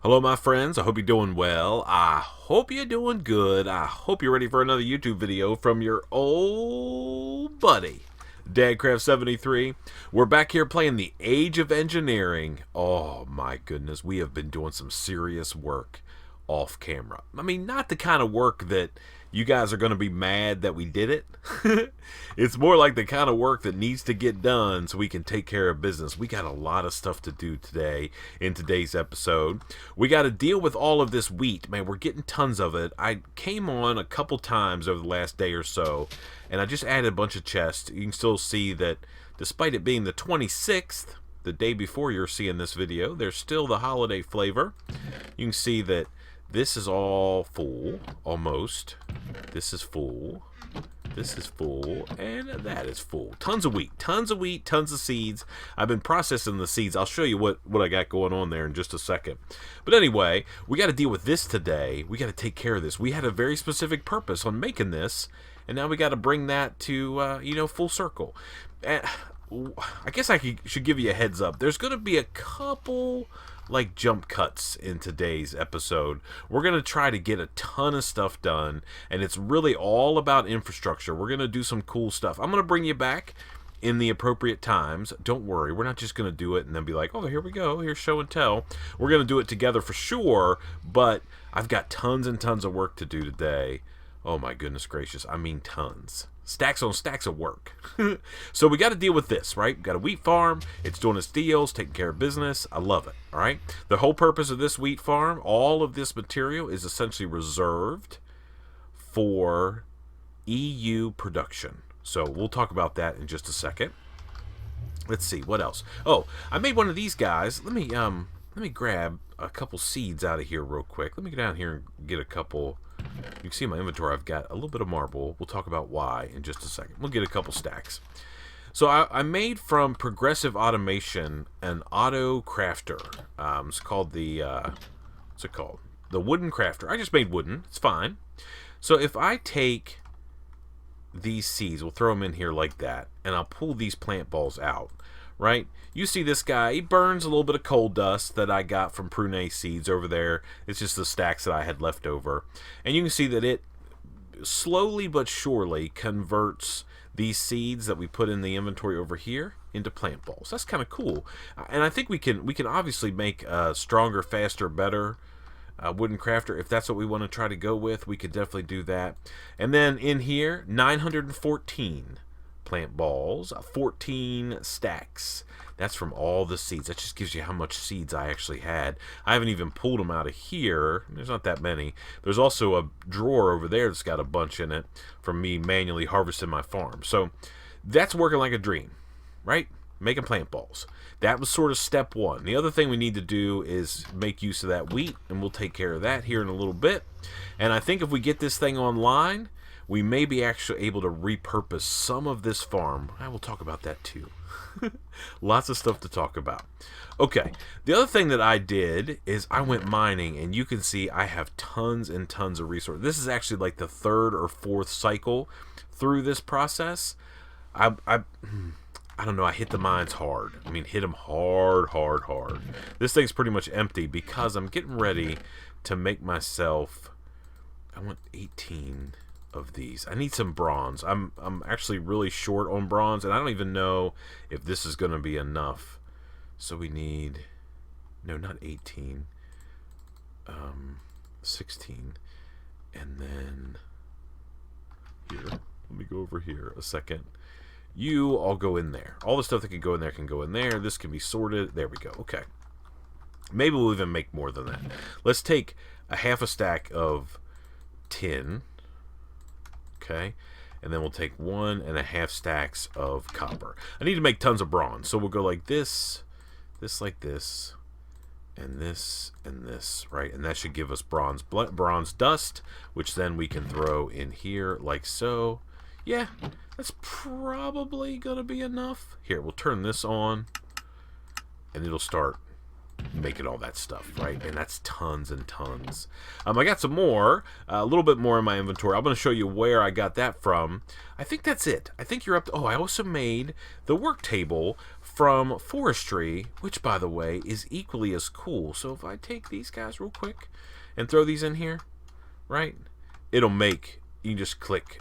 Hello, my friends. I hope you're doing well. I hope you're doing good. I hope you're ready for another YouTube video from your old buddy, Dadcraft73. We're back here playing the Age of Engineering. Oh my goodness, we have been doing some serious work off camera. I mean, not the kind of work that you guys are going to be mad that we did it. It's more like the kind of work that needs to get done so we can take care of business. We got a lot of stuff to do today in today's episode. We got to deal with all of this wheat. Man, we're getting tons of it. I came on a couple times over the last day or so, and I just added a bunch of chests. You can still see that despite it being the 26th, the day before you're seeing this video, there's still the holiday flavor. You can see that this is all full, almost. This is full. This is full, and that is full. Tons of wheat, tons of seeds. I've been processing the seeds. I'll show you what I got going on there in just a second. But anyway, we got to deal with this today. We got to take care of this. We had a very specific purpose on making this, and now we got to bring that to, full circle. And I guess I should give you a heads up. There's going to be a couple jump cuts in today's episode. We're going to try to get a ton of stuff done, and it's really all about infrastructure. We're going to do some cool stuff. I'm going to bring you back in the appropriate times. Don't worry, we're not just going to do it and then be like, oh, here we go, here's show and tell. We're going to do it together for sure, but I've got tons and tons of work to do today. Oh my goodness gracious, I mean tons. Stacks on stacks of work. So we got to deal with this, right? We've got a wheat farm. It's doing its deals, taking care of business. I love it, all right? The whole purpose of this wheat farm, all of this material is essentially reserved for EU production. So we'll talk about that in just a second. Let's see, what else? Oh, I made one of these guys. Let me grab a couple seeds out of here real quick. Let me go down here and get a couple. You can see in my inventory I've got a little bit of marble. We'll talk about why in just a second. We'll get a couple stacks. So I made from Progressive Automation an auto crafter. It's called the what's it called? The wooden crafter. I just made wooden. It's fine. So if I take these seeds, we'll throw them in here like that, and I'll pull these plant balls out. Right? You see this guy, he burns a little bit of coal dust that I got from prune seeds over there. It's just the stacks that I had left over. And you can see that it slowly but surely converts these seeds that we put in the inventory over here into plant balls. That's kind of cool. And I think we can obviously make a stronger, faster, better wooden crafter. If that's what we want to try to go with, we could definitely do that. And then in here, 914 plant balls, 14 stacks. That's from all the seeds. That just gives you how much seeds I actually had. I haven't even pulled them out of here. There's not that many. There's also a drawer over there that's got a bunch in it from me manually harvesting my farm. So that's working like a dream, right? Making plant balls. That was sort of step one. The other thing we need to do is make use of that wheat, and we'll take care of that here in a little bit. And I think if we get this thing online, we may be actually able to repurpose some of this farm. I will talk about that too. Lots of stuff to talk about. Okay, the other thing that I did is I went mining, and you can see I have tons and tons of resources. This is actually like the third or fourth cycle through this process. I don't know, I hit the mines hard. I mean, hit them hard. This thing's pretty much empty because I'm getting ready to make myself, I want 18 of these. I need some bronze. I'm actually really short on bronze, and I don't even know if this is going to be enough. So we need, no, not 18, 16, and then here. Let me go over here a second. You all go in there. All the stuff that can go in there can go in there. This can be sorted. There we go. Okay. Maybe we'll even make more than that. Let's take a half a stack of tin. Okay, and then we'll take 1.5 stacks of copper. I need to make tons of bronze, so we'll go like this, this like this, and this, right? And that should give us bronze dust, which then we can throw in here like so. Yeah, that's probably gonna be enough. Here, we'll turn this on, and it'll start making all that stuff, right? And that's tons and tons. I got some more, a little bit more in my inventory. I'm going to show you where I got that from. I think that's it. I think you're up to... Oh, I also made the work table from forestry, which, by the way, is equally as cool. So if I take these guys real quick and throw these in here, right, it'll make... You can just click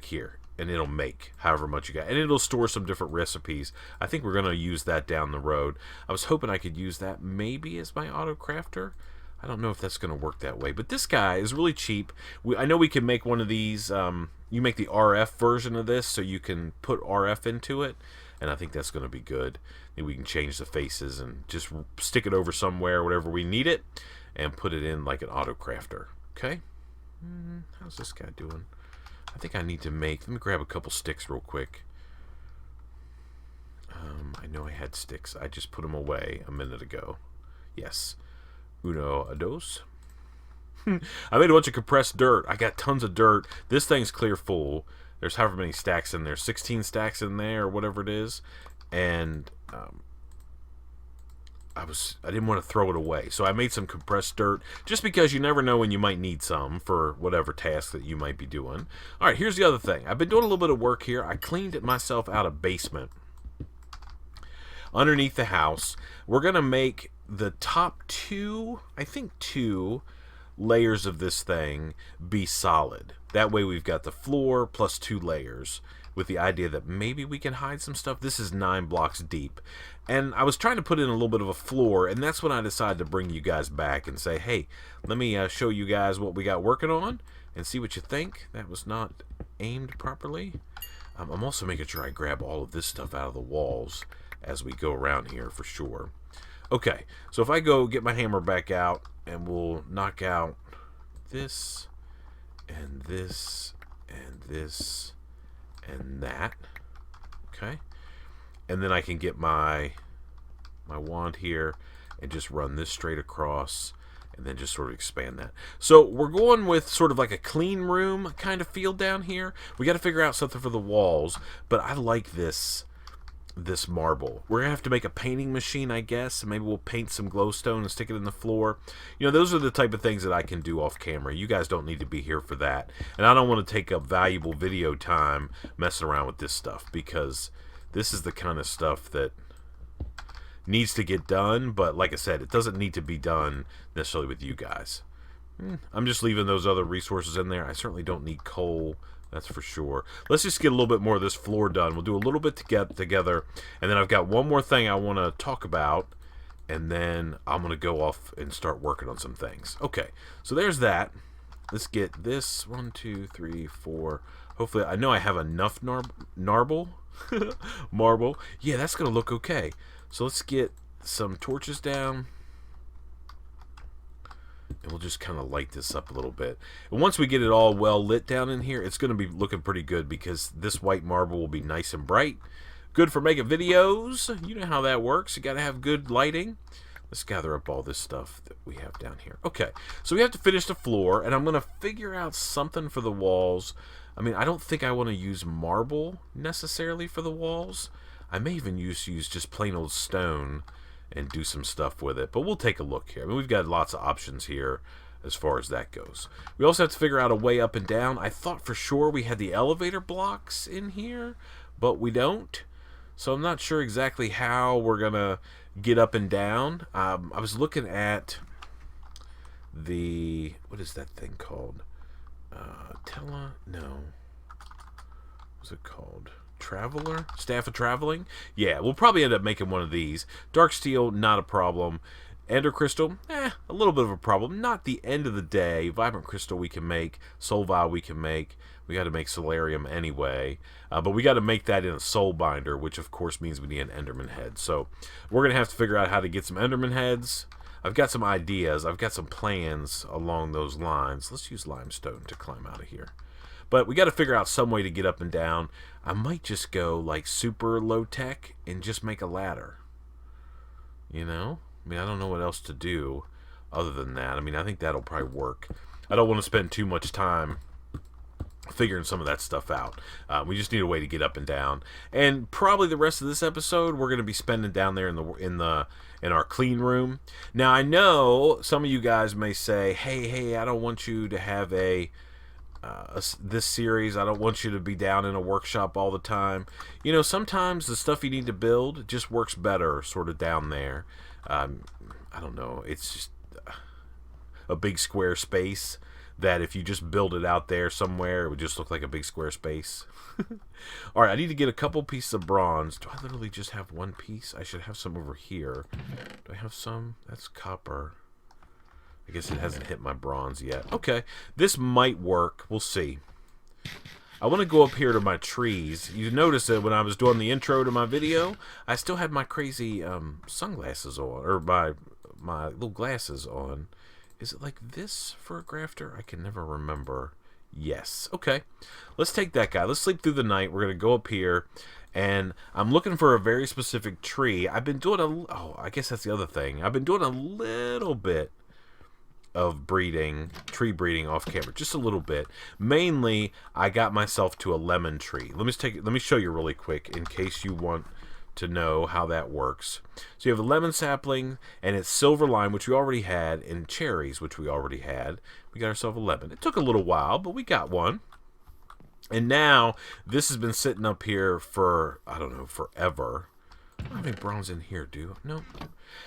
here, and it'll make however much you got. And it'll store some different recipes. I think we're going to use that down the road. I was hoping I could use that maybe as my auto crafter. I don't know if that's going to work that way. But this guy is really cheap. I know we can make one of these. You make the RF version of this so you can put RF into it. And I think that's going to be good. Maybe we can change the faces and just stick it over somewhere, whatever we need it, and put it in like an auto crafter. Okay? How's this guy doing? I think I need to make... Let me grab a couple sticks real quick. I know I had sticks. I just put them away a minute ago. Yes. Uno, dos. I made a bunch of compressed dirt. I got tons of dirt. This thing's clear full. There's however many stacks in there. 16 stacks in there, or whatever it is. And... I didn't want to throw it away, so I made some compressed dirt, just because you never know when you might need some for whatever task that you might be doing. Alright, here's the other thing. I've been doing a little bit of work here. I cleaned it myself out of basement underneath the house. We're going to make the top two layers of this thing be solid. That way we've got the floor plus 2 layers, with the idea that maybe we can hide some stuff. This is 9 blocks deep. And I was trying to put in a little bit of a floor, and that's when I decided to bring you guys back and say, hey, let me show you guys what we got working on and see what you think. That was not aimed properly. I'm also making sure I grab all of this stuff out of the walls as we go around here for sure. Okay, so if I go get my hammer back out, and we'll knock out this, and this, and this, and that. Okay, and then I can get my wand here and just run this straight across, and then just sort of expand that. So we're going with sort of like a clean room kind of feel down here. We got to figure out something for the walls, but I like this marble. We're gonna have to make a painting machine, I guess. Maybe we'll paint some glowstone and stick it in the floor. You know, those are the type of things that I can do off camera. You guys don't need to be here for that, and I don't want to take up valuable video time messing around with this stuff, because this is the kind of stuff that needs to get done. But like I said, it doesn't need to be done necessarily with you guys. I'm just leaving those other resources in there. I certainly don't need coal, that's for sure. Let's just get a little bit more of this floor done. We'll do a little bit together, and then I've got one more thing I want to talk about, and then I'm going to go off and start working on some things. Okay, so there's that. Let's get this 1, 2, 3, 4. Hopefully, I know I have enough marble. Marble. Yeah, that's going to look okay. So let's get some torches down, and we'll just kind of light this up a little bit. And once we get it all well lit down in here, it's going to be looking pretty good, because this white marble will be nice and bright. Good for making videos. You know how that works. You got to have good lighting. Let's gather up all this stuff that we have down here. Okay, so we have to finish the floor, and I'm going to figure out something for the walls. I mean, I don't think I want to use marble necessarily for the walls. I may even use just plain old stone and do some stuff with it, but we'll take a look here. I mean, we've got lots of options here as far as that goes. We also have to figure out a way up and down. I thought for sure we had the elevator blocks in here, but we don't. So I'm not sure exactly how we're gonna get up and down. I was looking at the, what is that thing called? No. What's it called? Traveler? Staff of Traveling? Yeah, we'll probably end up making one of these. Dark Steel, not a problem. Ender Crystal, a little bit of a problem. Not the end of the day. Vibrant Crystal we can make. Soul Vial we can make. We got to make Solarium anyway. But we got to make that in a Soul Binder, which of course means we need an Enderman head. So we're going to have to figure out how to get some Enderman heads. I've got some ideas. I've got some plans along those lines. Let's use limestone to climb out of here. But we got to figure out some way to get up and down. I might just go like super low tech and just make a ladder. You know? I mean, I don't know what else to do other than that. I mean, I think that'll probably work. I don't want to spend too much time figuring some of that stuff out. We just need a way to get up and down, and probably the rest of this episode we're going to be spending down there in our clean room. Now I know some of you guys may say, hey, I don't want you to have this series. I don't want you to be down in a workshop all the time. You know, sometimes the stuff you need to build just works better sort of down there. I don't know. It's just a big square space that if you just build it out there somewhere, it would just look like a big square space. Alright, I need to get a couple pieces of bronze. Do I literally just have one piece? I should have some over here. Do I have some? That's copper. I guess it hasn't hit my bronze yet. Okay, this might work. We'll see. I want to go up here to my trees. You notice that when I was doing the intro to my video, I still had my crazy sunglasses on, or my little glasses on. Is it like this for a grafter? I can never remember. Yes. Okay. Let's take that guy. Let's sleep through the night. We're going to go up here, and I'm looking for a very specific tree. I've been doing I guess that's the other thing. I've been doing a little bit of tree breeding off camera. Just a little bit. Mainly, I got myself to a lemon tree. Let me show you really quick in case you want to know how that works. So you have a lemon sapling, and it's silver lime, which we already had, and cherries, which we already had. We got ourselves a lemon. It took a little while, but we got one. And now, this has been sitting up here for, I don't know, forever. I don't have any bronze in here, do I? No.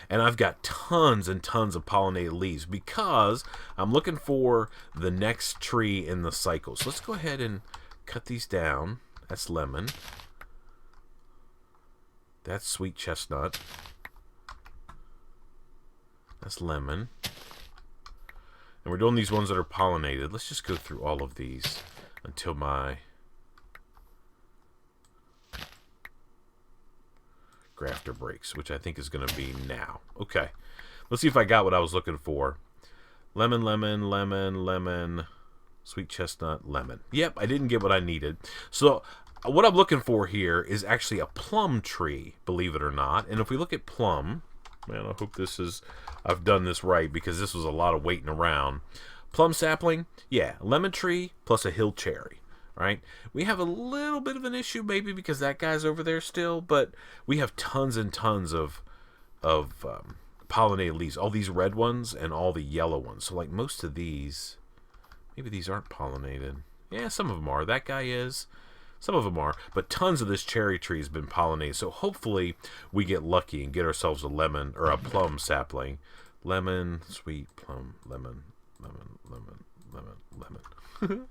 And I've got tons and tons of pollinated leaves because I'm looking for the next tree in the cycle. So let's go ahead and cut these down. That's lemon. That's sweet chestnut. That's lemon. And we're doing these ones that are pollinated. Let's just go through all of these until my grafter breaks, which I think is going to be now. Okay. Let's see if I got what I was looking for. Lemon, lemon, lemon, lemon, sweet chestnut, lemon. Yep, I didn't get what I needed. So what I'm looking for here is actually a plum tree, believe it or not. And if we look at plum, man, I hope I've done this right because this was a lot of waiting around. Plum sapling, yeah, lemon tree plus a hill cherry, right? We have a little bit of an issue maybe because that guy's over there still, but we have tons and tons of pollinated leaves. All these red ones and all the yellow ones. So like most of these, maybe these aren't pollinated. Yeah, some of them are. That guy is. Some of them are, but tons of this cherry tree has been pollinated. So hopefully we get lucky and get ourselves a lemon or a plum sapling. Lemon, sweet, plum, lemon, lemon, lemon, lemon, lemon.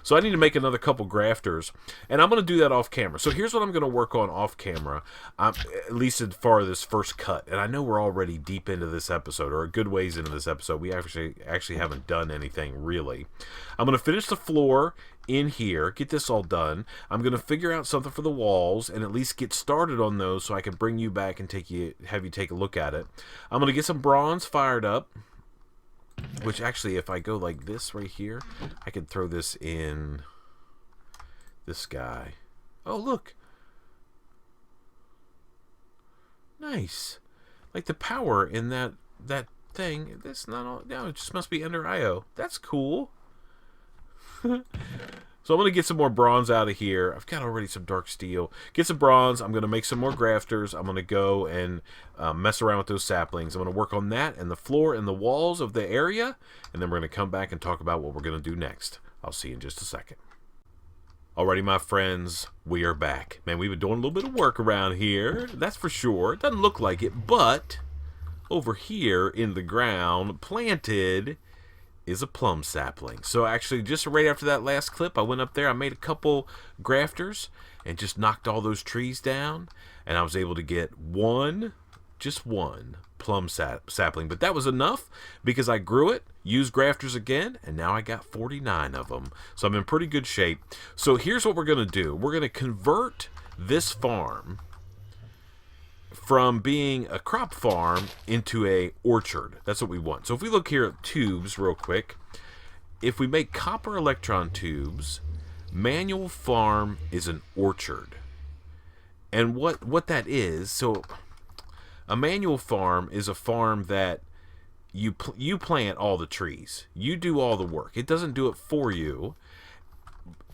So I need to make another couple grafters, and I'm going to do that off camera. So here's what I'm going to work on off camera, at least as far as this first cut. And I know we're already deep into this episode, or a good ways into this episode. We actually haven't done anything really. I'm going to finish the floor in here, get this all done. I'm going to figure out something for the walls and at least get started on those so I can bring you back and have you take a look at it. I'm going to get some bronze fired up. Which actually, if I go like this right here, I could throw this in this guy. Oh, look. Nice. Like the power in that thing. That's not all. No, it just must be under IO. That's cool. So I'm going to get some more bronze out of here. I've got already some dark steel. Get some bronze. I'm going to make some more grafters. I'm going to go and mess around with those saplings. I'm going to work on that and the floor and the walls of the area. And then we're going to come back and talk about what we're going to do next. I'll see you in just a second. Alrighty, my friends, we are back. Man, we've been doing a little bit of work around here. That's for sure. It doesn't look like it, but over here in the ground, planted, is a plum sapling. So actually, just right after that last clip, I went up there, I made a couple grafters and just knocked all those trees down, and I was able to get just one plum sapling. But that was enough because I grew it, used grafters again, and now I got 49 of them. So I'm in pretty good shape. So here's what we're going to do. We're going to convert this farm from being a crop farm into a orchard. That's what we want. So if we look here at tubes real quick, if we make copper electron tubes, manual farm is an orchard. And what that is, so a manual farm is a farm that you plant all the trees. You do all the work. It doesn't do it for you.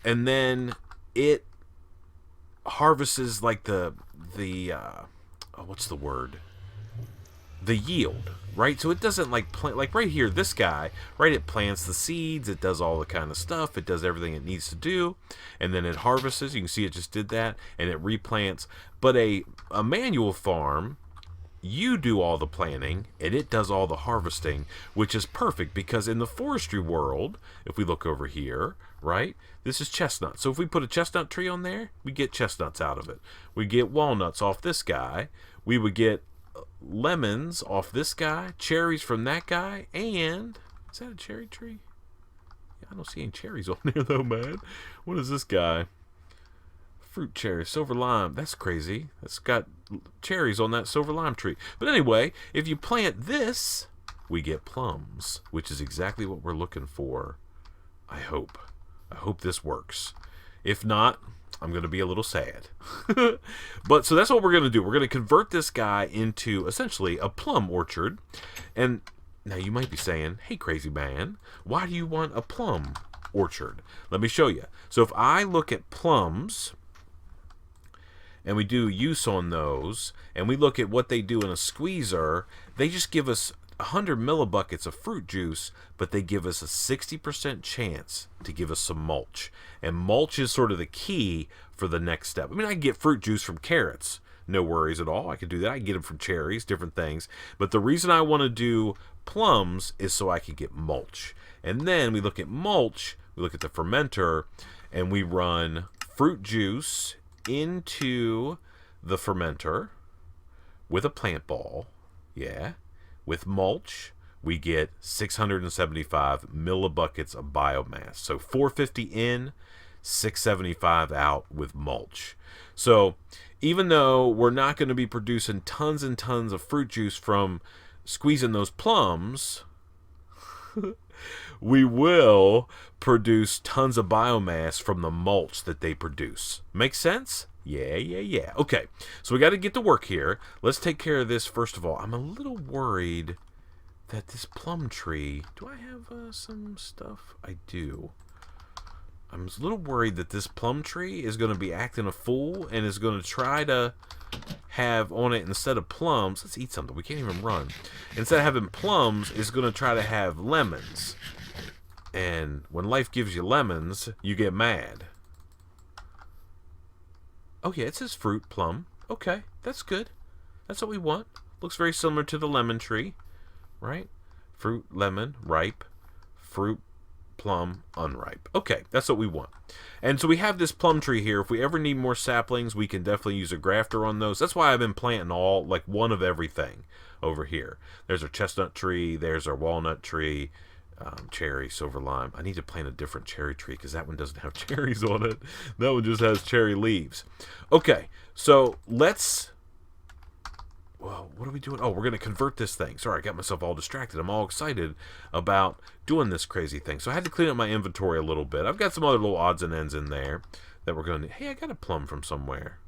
and then it harvests like the what's the word? The yield, right? So it doesn't like plant, like right here, this guy, right? It plants the seeds, it does all the kind of stuff, it does everything it needs to do, and then it harvests. You can see it just did that, and it replants. But a manual farm, you do all the planting, and it does all the harvesting, which is perfect because in the forestry world, if we look over here, right, this is chestnut. So if we put a chestnut tree on there, we get chestnuts out of it. We get walnuts off this guy. We would get lemons off this guy, cherries from that guy, and is that a cherry tree? Yeah, I don't see any cherries on there though, man. What is this guy? Fruit cherry, silver lime. That's crazy. That's got cherries on that silver lime tree. But anyway, if you plant this, we get plums, which is exactly what we're looking for. I hope this works. If not, I'm going to be a little sad. But so that's what we're going to do. We're going to convert this guy into essentially a plum orchard. And now you might be saying, hey, crazy man, why do you want a plum orchard? Let me show you. So if I look at plums and we do use on those and we look at what they do in a squeezer, they just give us 100 millibuckets of fruit juice, but they give us a 60% chance to give us some mulch. And mulch is sort of the key for the next step. I mean, I can get fruit juice from carrots. No worries at all. I can do that. I can get them from cherries, different things. But the reason I want to do plums is so I can get mulch. And then we look at mulch, we look at the fermenter, and we run fruit juice into the fermenter with a plant ball. Yeah. With mulch, we get 675 millibuckets of biomass. So 450 in, 675 out with mulch. So even though we're not going to be producing tons and tons of fruit juice from squeezing those plums, we will produce tons of biomass from the mulch that they produce. Make sense? Yeah. Okay, so we got to get to work here. Let's take care of this first of all. I'm a little worried that this plum tree... Do I have some stuff? I do. I'm a little worried that this plum tree is going to be acting a fool and is going to try to have on it, instead of plums... Let's eat something. We can't even run. Instead of having plums, is going to try to have lemons. And when life gives you lemons, you get mad. Oh yeah, it says fruit, plum. Okay, that's good. That's what we want. Looks very similar to the lemon tree, right? Fruit, lemon, ripe. Fruit, plum, unripe. Okay, that's what we want. And so we have this plum tree here. If we ever need more saplings, we can definitely use a grafter on those. That's why I've been planting all, like, one of everything over here. There's our chestnut tree. There's our walnut tree. Cherry, silver lime. I need to plant a different cherry tree because that one doesn't have cherries on it. That one just has cherry leaves. Okay, so let's... Well, what are we doing? Oh, we're going to convert this thing. Sorry, I got myself all distracted. I'm all excited about doing this crazy thing. So I had to clean up my inventory a little bit. I've got some other little odds and ends in there that we're going to... Hey, I got a plum from somewhere.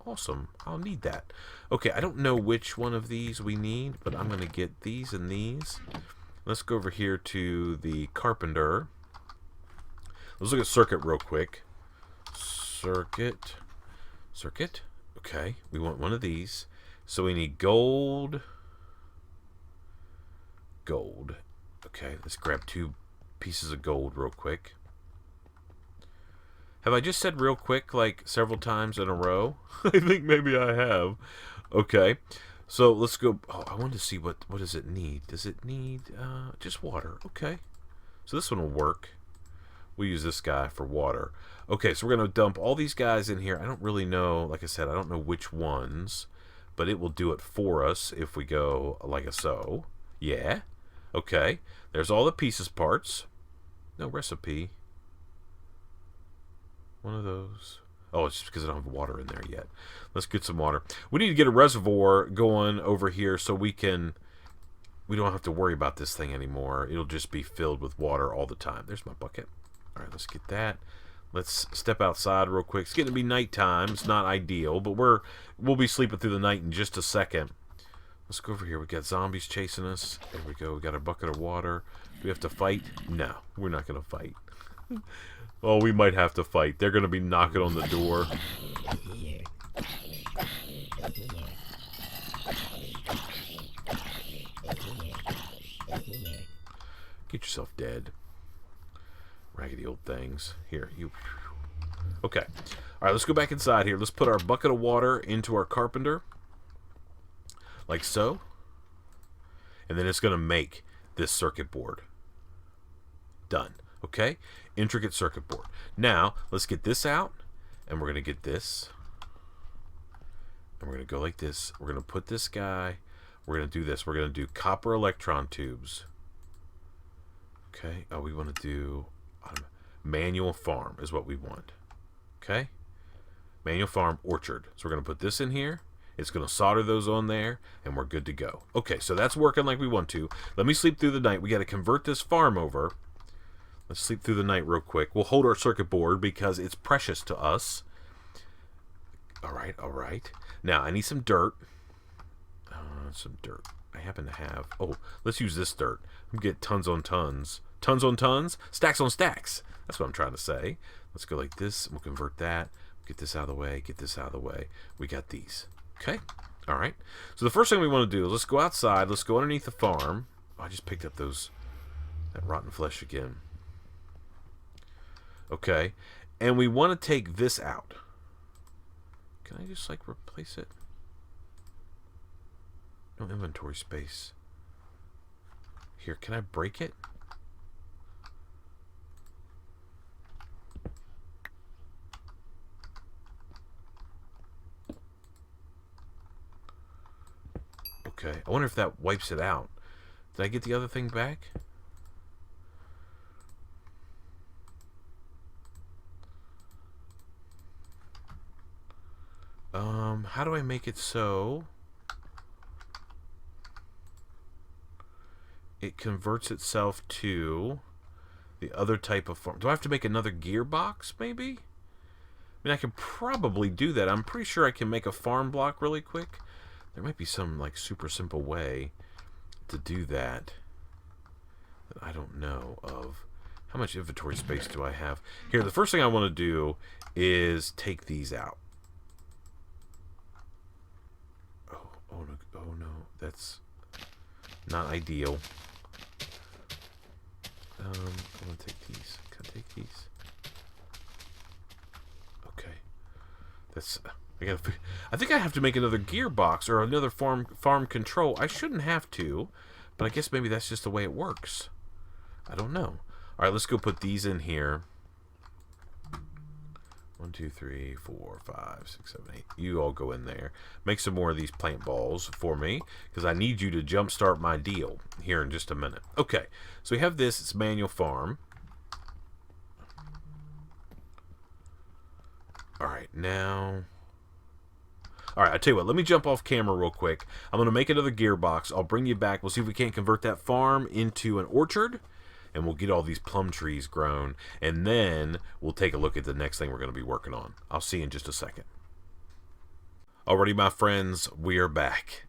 Awesome. I'll need that. Okay, I don't know which one of these we need, but I'm going to get these and these. Let's go over here to the carpenter. Let's look at circuit real quick. Circuit. Okay, we want one of these. So we need gold. Okay, let's grab 2 pieces of gold real quick. Have I just said real quick like several times in a row? I think maybe I have. Okay. So let's go. Oh, I wanted to see what does it need. Does it need just water? Okay. So this one will work. We'll use this guy for water. Okay, so we're going to dump all these guys in here. I don't really know, like I said, I don't know which ones, but it will do it for us if we go like so. Yeah. Okay. There's all the pieces parts. No recipe. One of those. Oh, it's just because I don't have water in there yet. Let's get some water. We need to get a reservoir going over here so we don't have to worry about this thing anymore. It'll just be filled with water all the time. There's my bucket. All right, let's get that. Let's step outside real quick. It's getting to be nighttime. It's not ideal, but we'll be sleeping through the night in just a second. Let's go over here. We got zombies chasing us. There we go. We got a bucket of water. Do we have to fight? No, we're not going to fight. Oh, we might have to fight. They're going to be knocking on the door. Get yourself dead. Raggedy old things. Here, you. Okay. Alright, let's go back inside here. Let's put our bucket of water into our carpenter. Like so. And then it's going to make this circuit board. Done. Okay? Intricate circuit board. Now, let's get this out. And we're going to get this. And we're going to go like this. We're going to put this guy. We're going to do this. We're going to do copper electron tubes. Okay? Oh, we want to do manual farm is what we want. Okay? Manual farm orchard. So we're going to put this in here. It's going to solder those on there, and we're good to go. Okay, so that's working like we want to. Let me sleep through the night. We got to convert this farm over. Let's sleep through the night real quick. We'll hold our circuit board because it's precious to us. All right, all right. Now, I need some dirt. Some dirt. I happen to have... Oh, let's use this dirt. I'm going to get tons on tons. Tons on tons? Stacks on stacks. That's what I'm trying to say. Let's go like this. We'll convert that. Get this out of the way. Get this out of the way. We got these. Okay. All right. So the first thing we want to do is let's go outside. Let's go underneath the farm. Oh, I just picked up that rotten flesh again. Okay. And we want to take this out. Can I just like replace it? No inventory space. Here, can I break it? Okay, I wonder if that wipes it out. Did I get the other thing back? How do I make it so it converts itself to the other type of farm? Do I have to make another gearbox, maybe? I mean, I can probably do that. I'm pretty sure I can make a farm block really quick. There might be some, like, super simple way to do that I don't know of. How much inventory space do I have? Here, the first thing I want to do is take these out. Oh no, that's not ideal. I'm gonna take these. Can I take these? Okay. That's. I think I have to make another gearbox or another farm control. I shouldn't have to, but I guess maybe that's just the way it works. I don't know. All right, let's go put these in here. 1, 2, 3, 4, 5, 6, 7, 8. You all go in there. Make some more of these plant balls for me because I need you to jumpstart my deal here in just a minute. Okay, so we have this. It's manual farm. All right, now... All right, I tell you what, let me jump off camera real quick. I'm going to make another gearbox. I'll bring you back. We'll see if we can't convert that farm into an orchard, and we'll get all these plum trees grown, and then we'll take a look at the next thing we're going to be working on. I'll see you in just a second. Alrighty, my friends, we are back.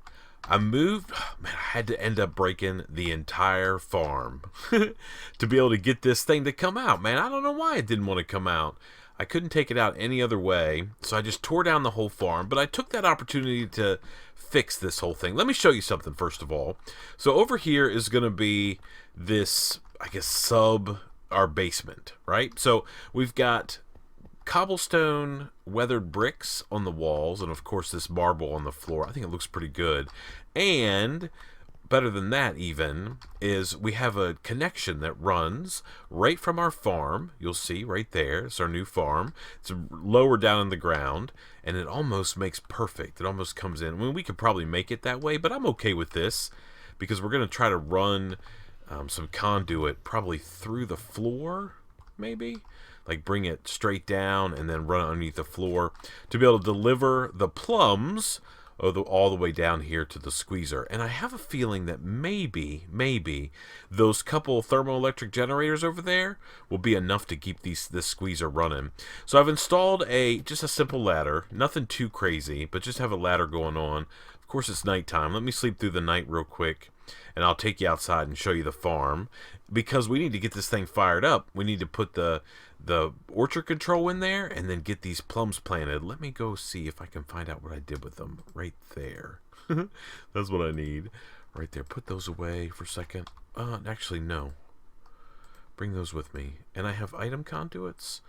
I moved, man, I had to end up breaking the entire farm to be able to get this thing to come out, man. I don't know why it didn't want to come out. I couldn't take it out any other way, so I just tore down the whole farm, but I took that opportunity to fix this whole thing. Let me show you something first of all. So over here is going to be this, I guess, our basement, right? So we've got cobblestone weathered bricks on the walls, and of course this marble on the floor. I think it looks pretty good. And better than that even is we have a connection that runs right from our farm. You'll see right there. It's our new farm. It's lower down in the ground, and it almost makes perfect. It almost comes in. I mean, we could probably make it that way, but I'm okay with this because we're going to try to run some conduit probably through the floor, maybe. Like bring it straight down and then run underneath the floor to be able to deliver the plums all the way down here to the squeezer. And I have a feeling that maybe those couple thermoelectric generators over there will be enough to keep this squeezer running. So I've installed just a simple ladder, nothing too crazy, but just have a ladder going on. Of course, it's nighttime. Let me sleep through the night real quick, and I'll take you outside and show you the farm, because we need to get this thing fired up. We need to put the the orchard control in there and then get these plums planted. Let me go see if I can find out what I did with them. Right there. That's what I need. Right there. Put those away for a second. Actually, no. Bring those with me. And I have item conduits.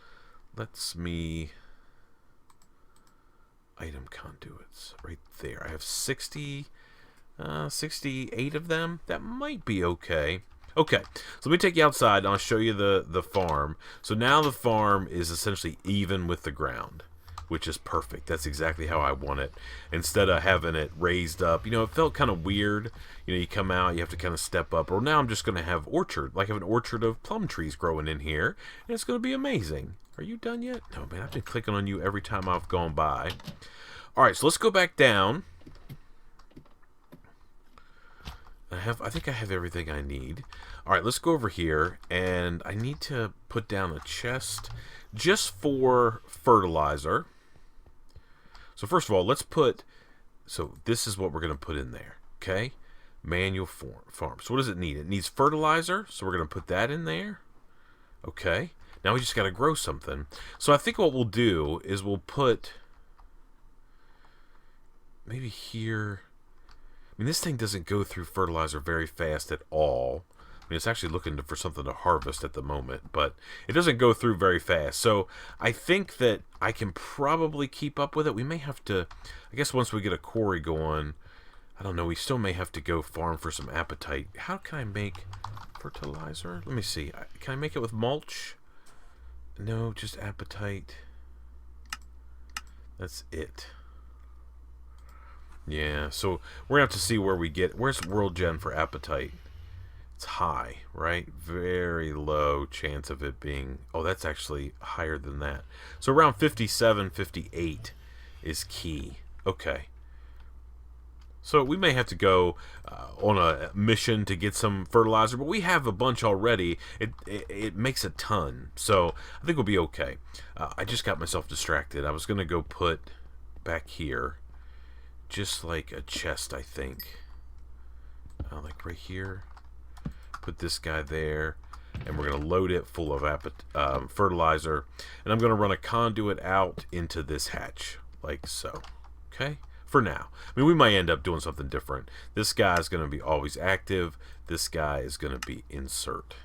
Item conduits. Right there. I have 68 of them. That might be okay. Okay, so let me take you outside and I'll show you the farm. So now the farm is essentially even with the ground, which is perfect. That's exactly how I want it. Instead of having it raised up, you know, it felt kind of weird. You know, you come out, you have to kind of step up. Well, now I'm just going to have orchard, like I have an orchard of plum trees growing in here, and it's going to be amazing. Are you done yet? No, man, I've been clicking on you every time I've gone by. All right, so let's go back down. I think I have everything I need. All right, let's go over here, and I need to put down a chest just for fertilizer. So first of all, let's put, so this is what we're going to put in there, okay? Manual farm. So what does it need? It needs fertilizer, so we're going to put that in there. Okay. Now we just got to grow something. So I think what we'll do is we'll put maybe here. I mean, this thing doesn't go through fertilizer very fast at all. I mean, it's actually looking for something to harvest at the moment, but it doesn't go through very fast. So I think that I can probably keep up with it. We may have to, I guess once we get a quarry going, I don't know, we still may have to go farm for some apatite. How can I make fertilizer? Let me see. Can I make it with mulch? No, just apatite. That's it. Yeah, so we're going to have to see where we get... Where's World Gen for apatite? It's high, right? Very low chance of it being... Oh, that's actually higher than that. So around 57, 58 is key. Okay. So we may have to go on a mission to get some fertilizer, but we have a bunch already. It makes a ton, so I think we'll be okay. I just got myself distracted. I was going to go put back here just like a chest, I think. Like right here. Put this guy there, and we're going to load it full of fertilizer, and I'm going to run a conduit out into this hatch, like so. Okay? For now. I mean, we might end up doing something different. This guy is going to be always active. This guy is going to be insert.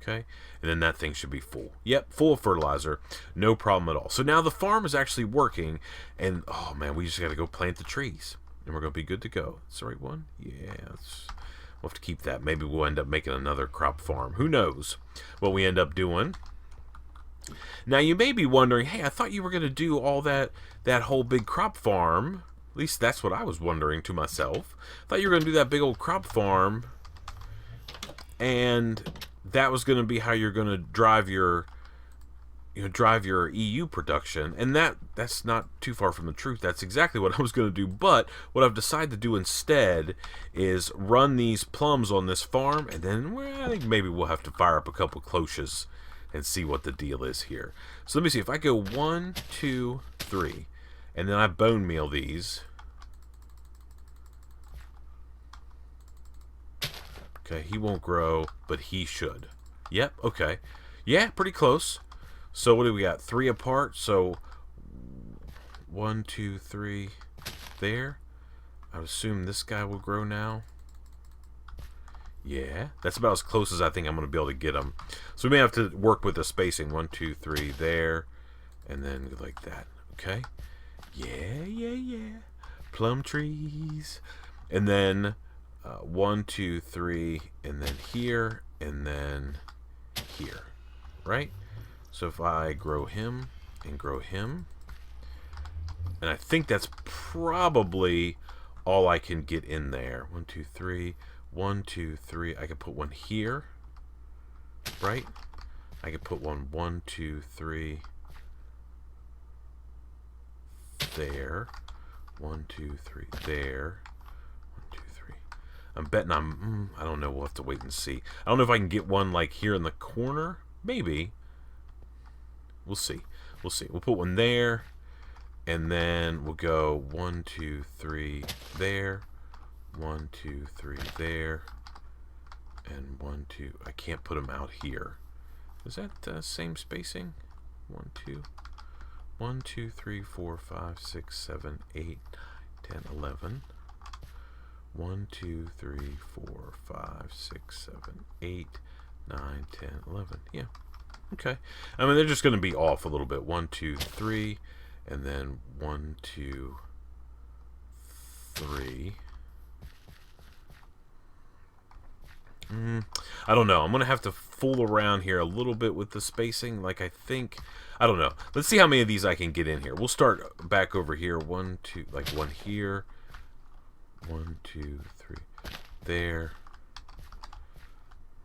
Okay? And then that thing should be full. Yep, full of fertilizer. No problem at all. So now the farm is actually working, and oh man, we just got to go plant the trees, and we're going to be good to go. That's the right one? Yeah, we'll have to keep that. Maybe we'll end up making another crop farm. Who knows what we end up doing. Now, you may be wondering, hey, I thought you were going to do all that whole big crop farm. At least that's what I was wondering to myself. I thought you were going to do that big old crop farm, and that was going to be how you're going to drive your EU production. And that's not too far from the truth. That's exactly what I was going to do. But what I've decided to do instead is run these plums on this farm, and then I think maybe we'll have to fire up a couple cloches and see what the deal is here. So let me see. If I go 1, 2, 3, and then I bone meal these. Okay, he won't grow, but he should. Yep, okay. Yeah, pretty close. So what do we got? 3 apart. So 1, 2, 3 there. I would assume this guy will grow now. Yeah, that's about as close as I think I'm going to be able to get him. So we may have to work with the spacing. 1, 2, 3 there, and then like that. Okay. Yeah. Plum trees. And then 1, 2, 3, and then here, and then here. Right? So if I grow him and grow him, and I think that's probably all I can get in there. 1, 2, 3. 1, 2, 3. I could put one here. Right? I could put 1, 2, 3. There. 1, 2, 3 there. 1, 2, 3. I'm betting I don't know, we'll have to wait and see. I don't know if I can get one like here in the corner. Maybe. We'll see. We'll put one there, and then we'll go 1, 2, 3 there. 1, 2, 3 there. And 1, 2. I can't put them out here. Is that same spacing? 1, 2. 1, 2, 3, 4, 5, 6, 7, 8, 9, 10, 11. 1, 2, 3, 4, 5, 6, 7, 8, 9, 10, 11. Yeah. Okay. I mean, they're just going to be off a little bit. 1, 2, 3, and then 1, 2, 3. I don't know. I'm going to have to fool around here a little bit with the spacing. Like, I don't know. Let's see how many of these I can get in here. We'll start back over here. 1, 2, like one here. 1, 2, 3. There.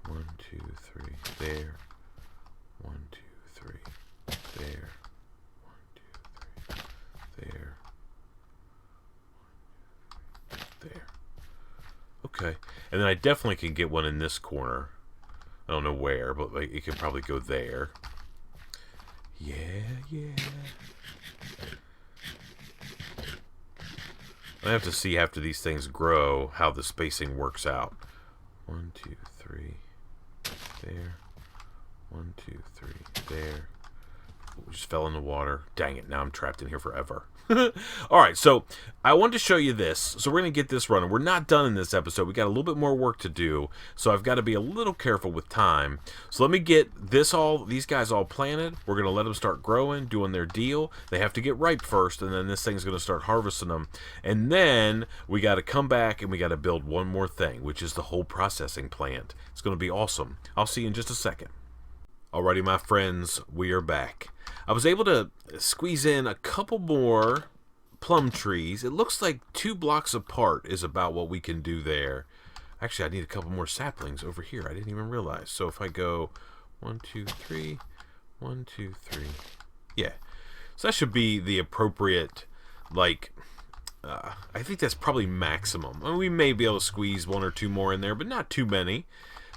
1, 2, 3. There. 1, 2, 3. There. 1, 2, 3. There. There. Okay. And then I definitely can get one in this corner. I don't know where, but like, it can probably go there. Yeah. I have to see after these things grow how the spacing works out. 1, 2, 3. There. 1, 2, 3. There. Ooh, just fell in the water. Dang it, now I'm trapped in here forever. Alright, so I wanted to show you this. So we're going to get this running. We're not done in this episode. We got a little bit more work to do. So I've got to be a little careful with time. So let me get these guys all planted. We're going to let them start growing, doing their deal. They have to get ripe first, and then this thing's going to start harvesting them. And then we got to come back and we got to build one more thing, which is the whole processing plant. It's going to be awesome. I'll see you in just a second. Alrighty, my friends, we are back. I was able to squeeze in a couple more plum trees. It looks like 2 blocks apart is about what we can do there. Actually, I need a couple more saplings over here. I didn't even realize. So if I go 1, 2, 3, 1, 2, 3. Yeah. So that should be the appropriate, like, I think that's probably maximum. I mean, we may be able to squeeze 1 or 2 more in there, but not too many.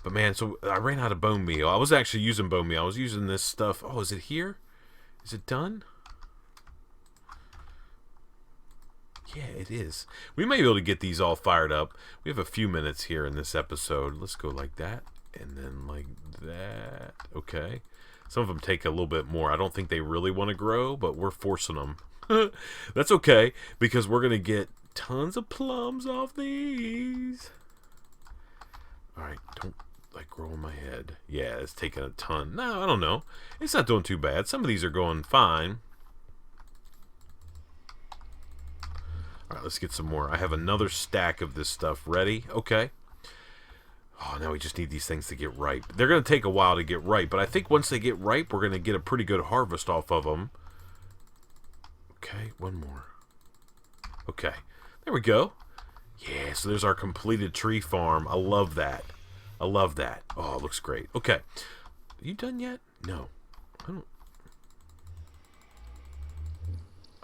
But man, so I ran out of bone meal. I was actually using bone meal. I was using this stuff. Oh, is it here? Is it done? Yeah, it is. We may be able to get these all fired up. We have a few minutes here in this episode. Let's go like that. And then like that. Okay. Some of them take a little bit more. I don't think they really want to grow, but we're forcing them. That's okay, because we're going to get tons of plums off these. Alright, don't like grow in my head. Yeah, it's taking a ton. No, I don't know. It's not doing too bad. Some of these are going fine. Alright, let's get some more. I have another stack of this stuff ready. Okay. Oh, now we just need these things to get ripe. They're going to take a while to get ripe, but I think once they get ripe, we're going to get a pretty good harvest off of them. Okay, one more. Okay, there we go. Yeah, so there's our completed tree farm. I love that. I love that. Oh, it looks great. Okay. Are you done yet? No. I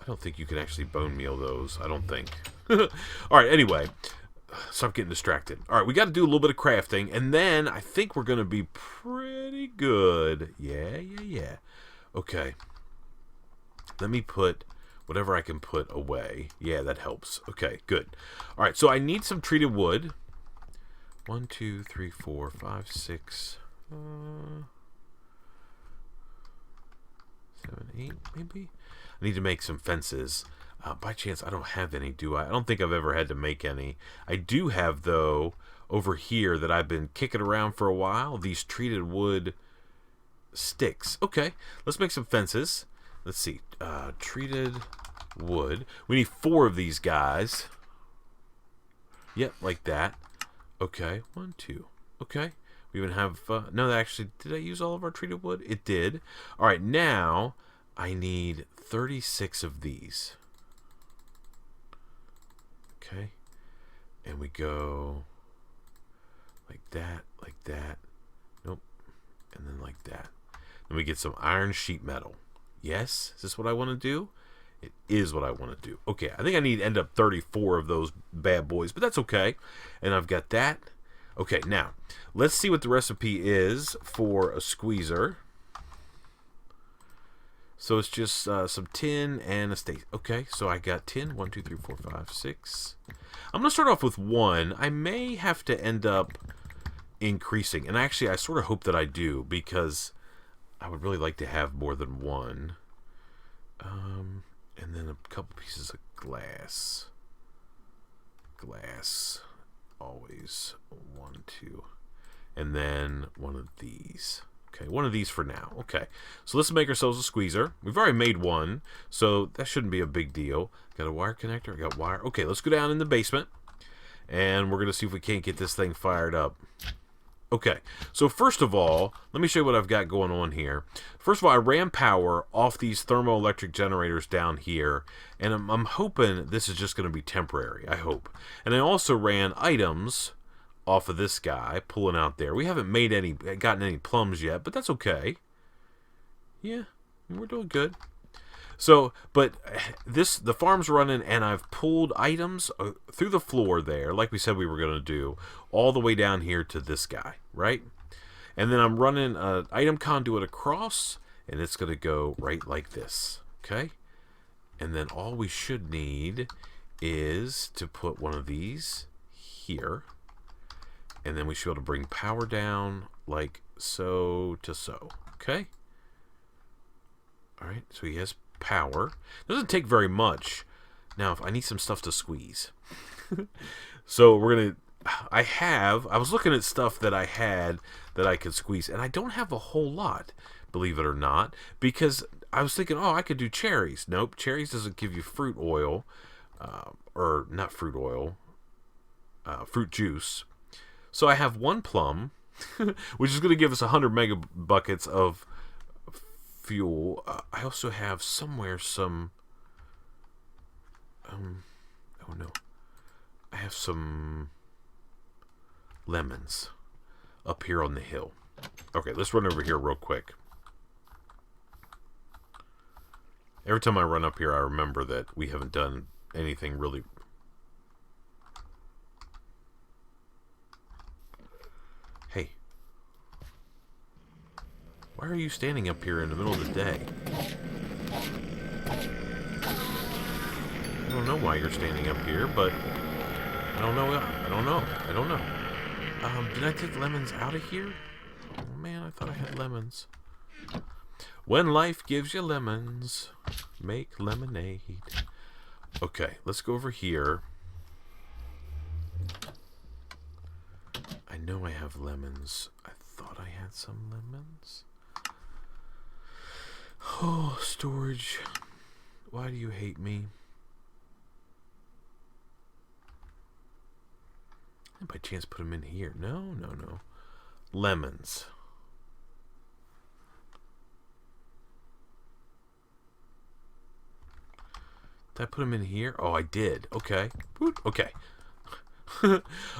don't think you can actually bone meal those. I don't think. Alright, anyway. Stop getting distracted. Alright, we got to do a little bit of crafting, and then I think we're going to be pretty good. Yeah. Okay. Let me put whatever I can put away. Yeah, that helps. Okay, good. Alright, so I need some treated wood. 1, 2, 3, 4, 5, 6, 7, 8, maybe? I need to make some fences. By chance, I don't have any, do I? I don't think I've ever had to make any. I do have, though, over here that I've been kicking around for a while, these treated wood sticks. Okay, let's make some fences. Let's see. Treated wood. We need 4 of these guys. Yep, like that. Okay, 1, 2. Okay. We even have... no, actually, did I use all of our treated wood? It did. Alright, now I need 36 of these. Okay. And we go like that, like that. Nope. And then like that. Then we get some iron sheet metal. Yes? Is this what I want to do? It is what I want to do. Okay, I think I need to end up 34 of those bad boys, but that's okay. And I've got that. Okay, now, let's see what the recipe is for a squeezer. So it's just some tin and a steak. Okay, so I got tin. 1, 2, 3, 4, 5, 6. I'm going to start off with 1. I may have to end up increasing. And actually, I sort of hope that I do, because I would really like to have more than one. And then a couple pieces of glass. Glass. Always 1, 2. And then one of these. Okay, one of these for now. Okay, so let's make ourselves a squeezer. We've already made one, so that shouldn't be a big deal. Got a wire connector. I got wire. Okay, let's go down in the basement, and we're going to see if we can't get this thing fired up. Okay, so first of all, let me show you what I've got going on here. First of all, I ran power off these thermoelectric generators down here, and I'm hoping this is just going to be temporary, I hope. And I also ran items off of this guy, pulling out there. We haven't gotten any plums yet, but that's okay. Yeah, we're doing good. So, but the farm's running, and I've pulled items through the floor there, like we said we were going to do, all the way down here to this guy, right? And then I'm running an item conduit across, and it's going to go right like this, okay? And then all we should need is to put one of these here, and then we should be able to bring power down like so to so, okay? All right, so he has power. Doesn't take very much. Now, if I need some stuff to squeeze. So we're going to... I was looking at stuff that I had that I could squeeze, and I don't have a whole lot, believe it or not, because I was thinking, oh, I could do cherries. Nope, cherries doesn't give you fruit oil, or not fruit oil, fruit juice. So I have one plum, which is going to give us 100 mega buckets of fuel. I also have somewhere some... oh no. I have some lemons up here on the hill. Okay, let's run over here real quick. Every time I run up here, I remember that we haven't done anything really... Hey. Why are you standing up here in the middle of the day? I don't know why you're standing up here, but... I don't know. Did I take lemons out of here? Oh man, I thought I had lemons. When life gives you lemons, make lemonade. Okay, let's go over here. I know I have lemons. I thought I had some lemons. Oh, storage. Why do you hate me? I by chance put them in here. No. Lemons. Did I put them in here? Oh, I did. Okay. Okay.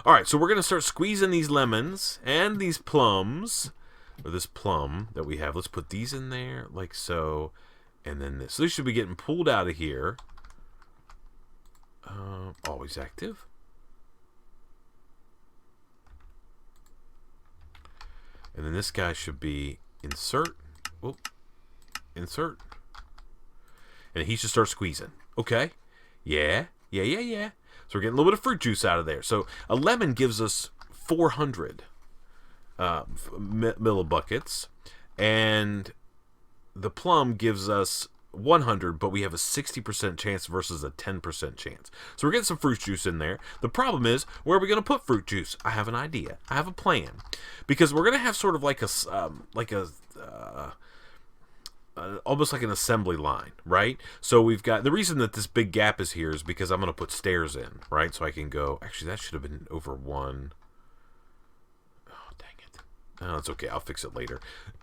Alright, so we're going to start squeezing these lemons and these plums. Or this plum that we have. Let's put these in there, like so. And then this. So these should be getting pulled out of here. Always active. And then this guy should be insert. Whoop. Insert. And he should start squeezing. Okay. Yeah. So we're getting a little bit of fruit juice out of there. So a lemon gives us 400 millibuckets. And the plum gives us 100, but we have a 60% chance versus a 10% chance. So we're getting some fruit juice in there. The problem is, where are we going to put fruit juice? I have an idea. I have a plan. Because we're going to have sort of like almost like an assembly line, right? So we've got, the reason that this big gap is here is because I'm going to put stairs in, right? So I can go, actually that should have been over one. Oh, dang it. Oh, it's okay. I'll fix it later.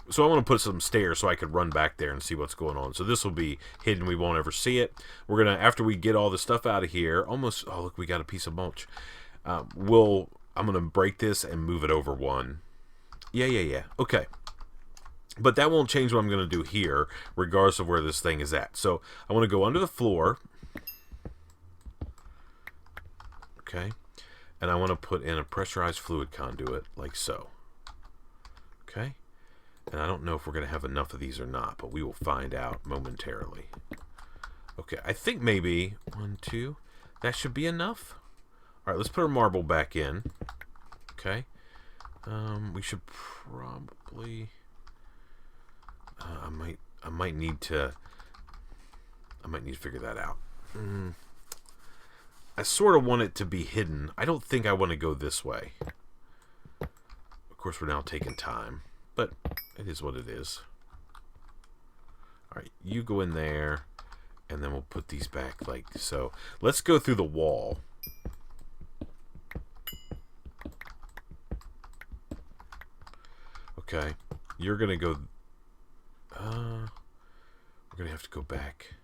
So I want to put some stairs so I could run back there and see what's going on. So this will be hidden. We won't ever see it. We're going to, after we get all the stuff out of here, almost, oh, look, we got a piece of mulch. I'm going to break this and move it over one. Yeah. Okay. But that won't change what I'm going to do here, regardless of where this thing is at. So I want to go under the floor. Okay. And I want to put in a pressurized fluid conduit, like so. Okay. And I don't know if we're going to have enough of these or not, but we will find out momentarily. Okay, I think maybe 1, 2. That should be enough. All right, let's put our marble back in. Okay. We should probably... I might need to figure that out. I sort of want it to be hidden. I don't think I want to go this way. Of course, we're now taking time, but it is what it is. All right, you go in there, and then we'll put these back like so. Let's go through the wall. Okay, you're gonna go. We're gonna have to go back.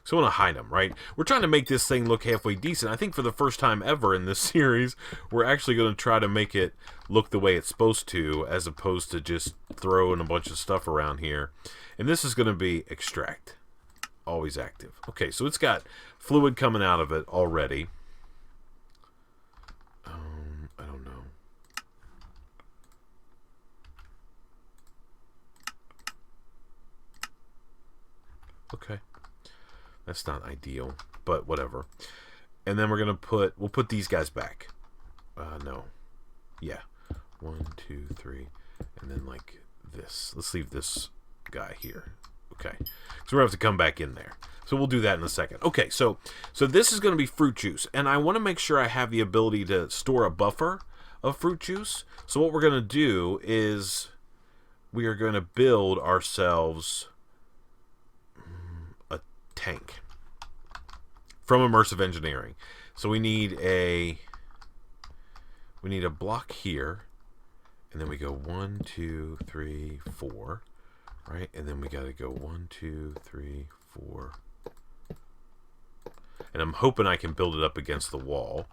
So I want to hide them, right? We're trying to make this thing look halfway decent. I think for the first time ever in this series, we're actually going to try to make it look the way it's supposed to, as opposed to just throwing a bunch of stuff around here. And this is going to be extract. Always active. Okay, so it's got fluid coming out of it already. I don't know. Okay. That's not ideal, but whatever. And then we're gonna we'll put these guys back. No. Yeah. 1, 2, 3, and then like this. Let's leave this guy here. Okay. So we're gonna have to come back in there. So we'll do that in a second. Okay, so this is gonna be fruit juice, and I want to make sure I have the ability to store a buffer of fruit juice. So what we're gonna do is we are gonna build ourselves a tank from immersive engineering. So we need a block here, and then we go 1, 2, 3, 4, right? And then we got to go 1, 2, 3, 4, and I'm hoping I can build it up against the wall.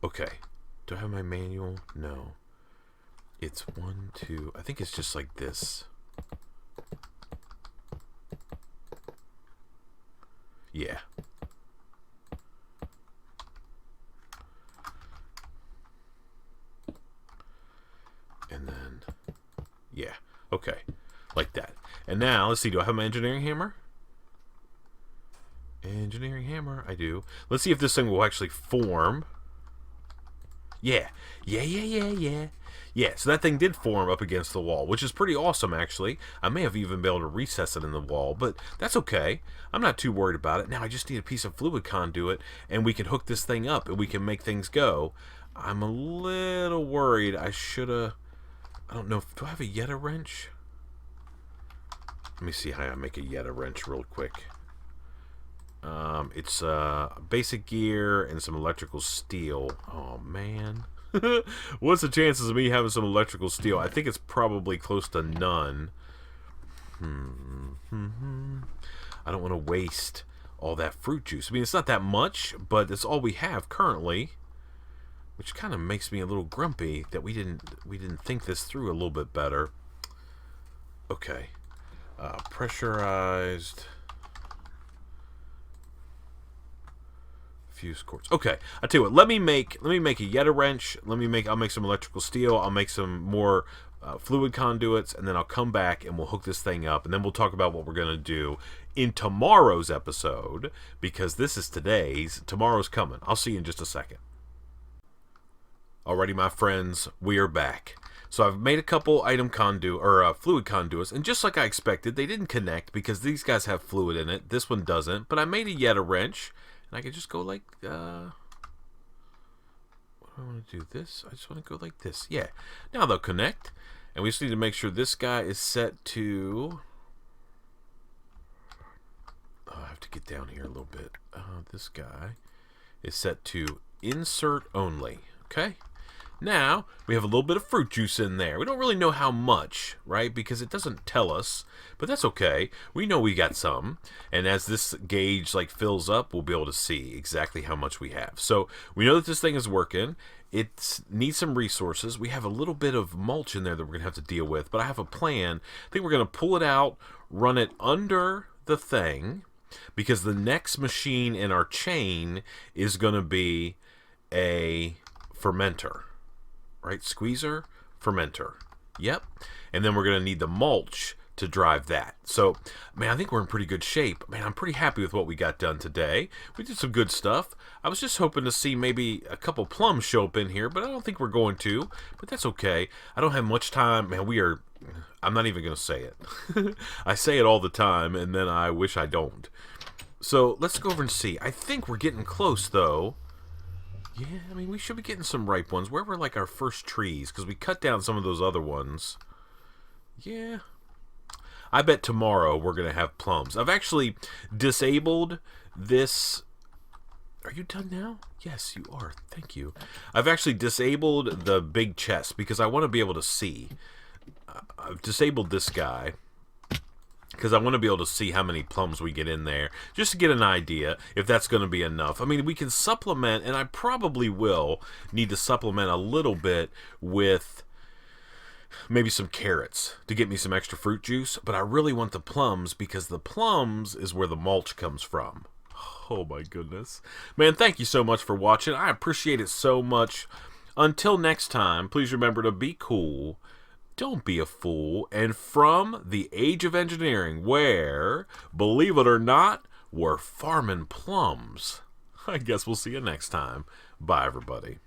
Okay, do I have my manual? No, it's 1, 2. I think it's just like this. Yeah. And then, yeah, okay, like that. And now, let's see, do I have my engineering hammer? Engineering hammer, I do. Let's see if this thing will actually form. Yeah, so that thing did form up against the wall, which is pretty awesome, actually. I may have even been able to recess it in the wall, but that's okay. I'm not too worried about it. Now I just need a piece of fluid conduit, and we can hook this thing up, and we can make things go. I'm a little worried. I should have... I don't know. Do I have a Yeta wrench? Let me see how I make a Yeta wrench real quick. It's basic gear and some electrical steel. Oh, man. What's the chances of me having some electrical steel? I think it's probably close to none. I don't want to waste all that fruit juice. I mean, it's not that much, but it's all we have currently, which kind of makes me a little grumpy that we didn't think this through a little bit better. Okay, pressurized fuse cords. Okay, I tell you what. Let me make a Yeta wrench. I'll make some electrical steel. I'll make some more fluid conduits, and then I'll come back and we'll hook this thing up, and then we'll talk about what we're gonna do in tomorrow's episode, because this is today's. Tomorrow's coming. I'll see you in just a second. Alrighty, my friends, we are back. So I've made a couple fluid conduits, and just like I expected, they didn't connect because these guys have fluid in it. This one doesn't, but I made a Yeta wrench, and I can just go like, what do I want to do? This? I just want to go like this. Yeah. Now they'll connect, and we just need to make sure this guy is set to... Oh, I have to get down here a little bit. This guy is set to insert only. Okay? Now, we have a little bit of fruit juice in there. We don't really know how much, right? Because it doesn't tell us, but that's okay. We know we got some, and as this gauge fills up, we'll be able to see exactly how much we have. So, we know that this thing is working. It needs some resources. We have a little bit of mulch in there that we're going to have to deal with, but I have a plan. I think we're going to pull it out, run it under the thing, because the next machine in our chain is going to be a fermenter. Right? Squeezer, fermenter. Yep. And then we're going to need the mulch to drive that. So, man, I think we're in pretty good shape. Man, I'm pretty happy with what we got done today. We did some good stuff. I was just hoping to see maybe a couple plums show up in here, but I don't think we're going to. But that's okay. I don't have much time. Man, we are I'm not even going to say it. I say it all the time, and then I wish I don't. So let's go over and see. I think we're getting close, though. Yeah, I mean, we should be getting some ripe ones. Where were, like, our first trees? Because we cut down some of those other ones. Yeah. I bet tomorrow we're going to have plums. I've actually disabled this... Are you done now? Yes, you are. Thank you. I've actually disabled the big chest because I want to be able to see. I've disabled this guy because I want to be able to see how many plums we get in there, just to get an idea if that's going to be enough. I mean, we can supplement, and I probably will need to supplement a little bit with maybe some carrots to get me some extra fruit juice, but I really want the plums because the plums is where the mulch comes from. Oh my goodness. Man, thank you so much for watching. I appreciate it so much. Until next time, please remember to be cool, don't be a fool, and from the age of engineering where, believe it or not, we're farming plums. I guess we'll see you next time. Bye, everybody.